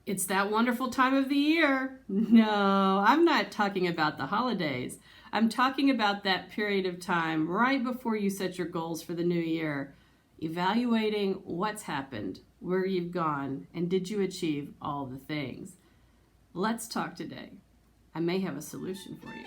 It's that wonderful time of the year. No, I'm not talking about the holidays. I'm talking about that period of time right before you set your goals for the new year, evaluating what's happened, where you've gone, and did you achieve all the things. Let's talk today. I may have a solution for you.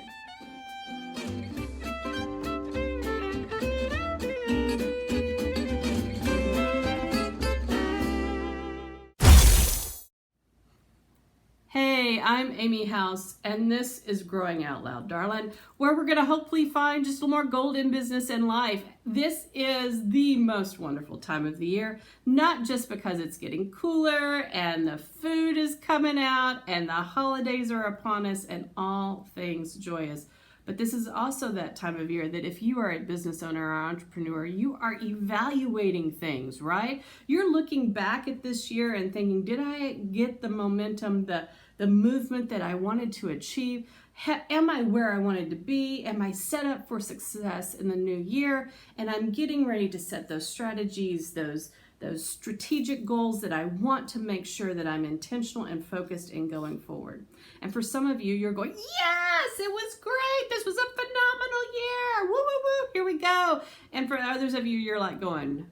Hey, I'm Amy House, and this is Growing Out Loud, Darlin, where we're going to hopefully find just a little more gold in business and life. This is the most wonderful time of the year, not just because it's getting cooler and the food is coming out and the holidays are upon us and all things joyous. But this is also that time of year that if you are a business owner or entrepreneur, you are evaluating things, right? You're looking back at this year and thinking, did I get the momentum, the movement that I wanted to achieve? Am I where I wanted to be? Am I set up for success in the new year? And I'm getting ready to set those strategies, those strategic goals that I want to make sure that I'm intentional and focused in going forward. And for some of you, you're going, yes, it was great. This was a phenomenal year. Woo, woo, woo. Here we go. And for others of you, you're like going,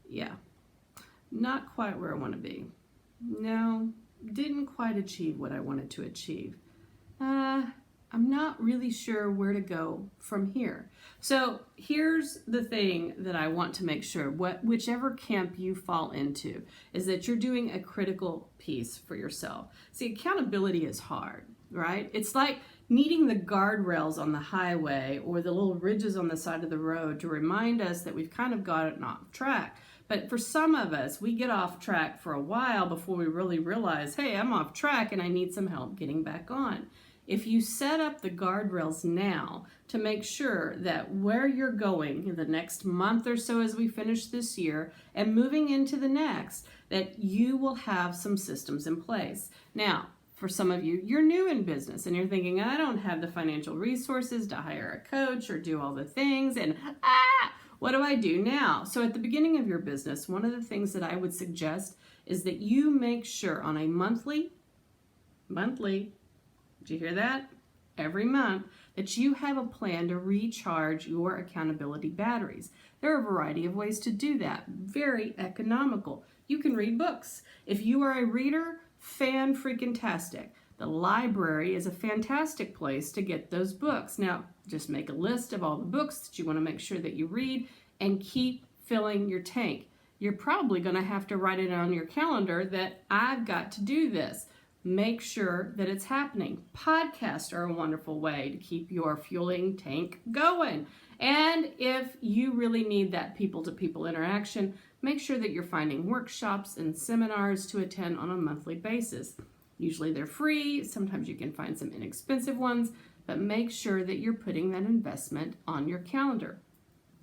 yeah, not quite where I want to be. No, didn't quite achieve what I wanted to achieve. I'm not really sure where to go from here. So here's the thing that I want to make sure, whichever camp you fall into, is that you're doing a critical piece for yourself. See, accountability is hard, right? It's like needing the guardrails on the highway or the little ridges on the side of the road to remind us that we've kind of gotten off track. But for some of us, we get off track for a while before we really realize, hey, I'm off track and I need some help getting back on. If you set up the guardrails now to make sure that where you're going in the next month or so as we finish this year and moving into the next, that you will have some systems in place. Now, for some of you, you're new in business and you're thinking, I don't have the financial resources to hire a coach or do all the things, and what do I do now? So at the beginning of your business, one of the things that I would suggest is that you make sure on a monthly, did you hear that? Every month, that you have a plan to recharge your accountability batteries. There are a variety of ways to do that. Very economical. You can read books. If you are a reader, fan-freaking-tastic. The library is a fantastic place to get those books. Now, just make a list of all the books that you want to make sure that you read and keep filling your tank. You're probably going to have to write it on your calendar that I've got to do this. Make sure that it's happening. Podcasts are a wonderful way to keep your fueling tank going. And if you really need that people-to-people interaction, make sure that you're finding workshops and seminars to attend on a monthly basis. Usually they're free. Sometimes you can find some inexpensive ones, but make sure that you're putting that investment on your calendar.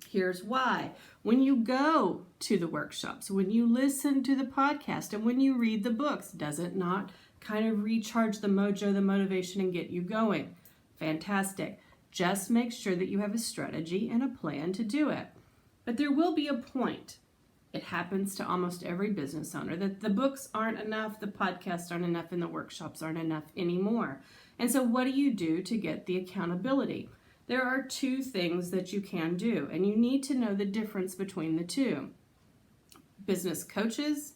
Here's why. When you go to the workshops, when you listen to the podcast, and when you read the books, does it not kind of recharge the mojo, the motivation, and get you going? Fantastic. Just make sure that you have a strategy and a plan to do it. But there will be a point. It happens to almost every business owner that the books aren't enough, the podcasts aren't enough, and the workshops aren't enough anymore. And so what do you do to get the accountability? There are two things that you can do, and you need to know the difference between the two. Business coaches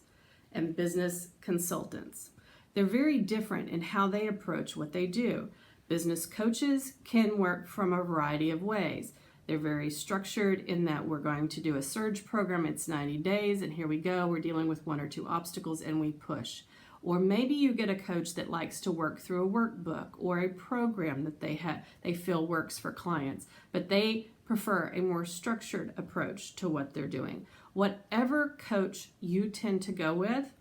and business consultants. They're very different in how they approach what they do. Business coaches can work from a variety of ways. They're very structured in that we're going to do a surge program. It's 90 days, and here we go. We're dealing with one or two obstacles, and we push. Or maybe you get a coach that likes to work through a workbook or a program that they feel works for clients, but they prefer a more structured approach to what they're doing. Whatever coach you tend to go with,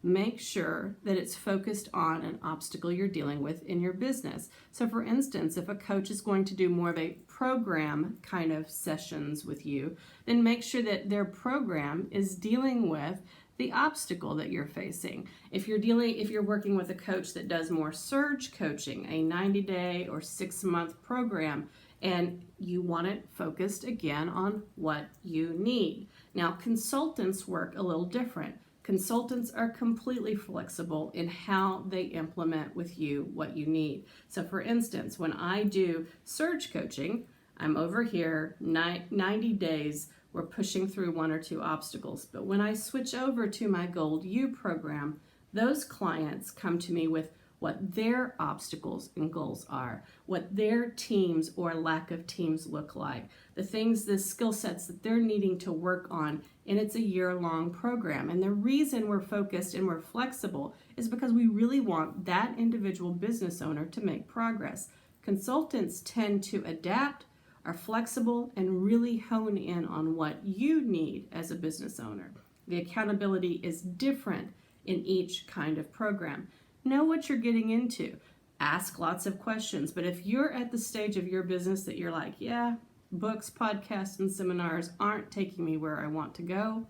make sure that it's focused on an obstacle you're dealing with in your business. So for instance, if a coach is going to do more of a program kind of sessions with you, then make sure that their program is dealing with the obstacle that you're facing. If you're working with a coach that does more surge coaching, a 90-day or 6-month program, and you want it focused again on what you need. Now, consultants work a little different. Consultants are completely flexible in how they implement with you what you need. So for instance, when I do surge coaching, I'm over here, 90 days, we're pushing through 1 or 2 obstacles. But when I switch over to my Gold U program, those clients come to me with what their obstacles and goals are, what their teams or lack of teams look like, the skill sets that they're needing to work on, and it's a year-long program. And the reason we're focused and we're flexible is because we really want that individual business owner to make progress. Consultants tend to adapt, are flexible, and really hone in on what you need as a business owner. The accountability is different in each kind of program. Know what you're getting into. Ask lots of questions. But if you're at the stage of your business that you're like, yeah, books, podcasts, and seminars aren't taking me where I want to go,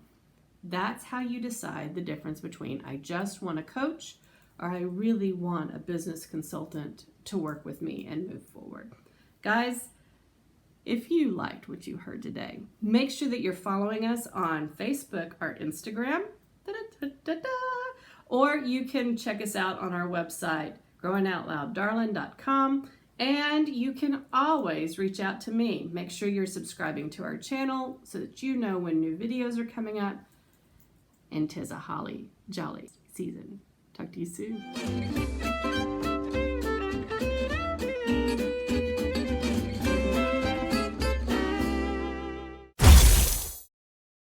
that's how you decide the difference between I just want a coach or I really want a business consultant to work with me and move forward. Guys, if you liked what you heard today, make sure that you're following us on Facebook or Instagram. Or you can check us out on our website, growinoutlouddarlin.com, and you can always reach out to me. Make sure you're subscribing to our channel so that you know when new videos are coming up. And 'tis a holly jolly season. Talk to you soon.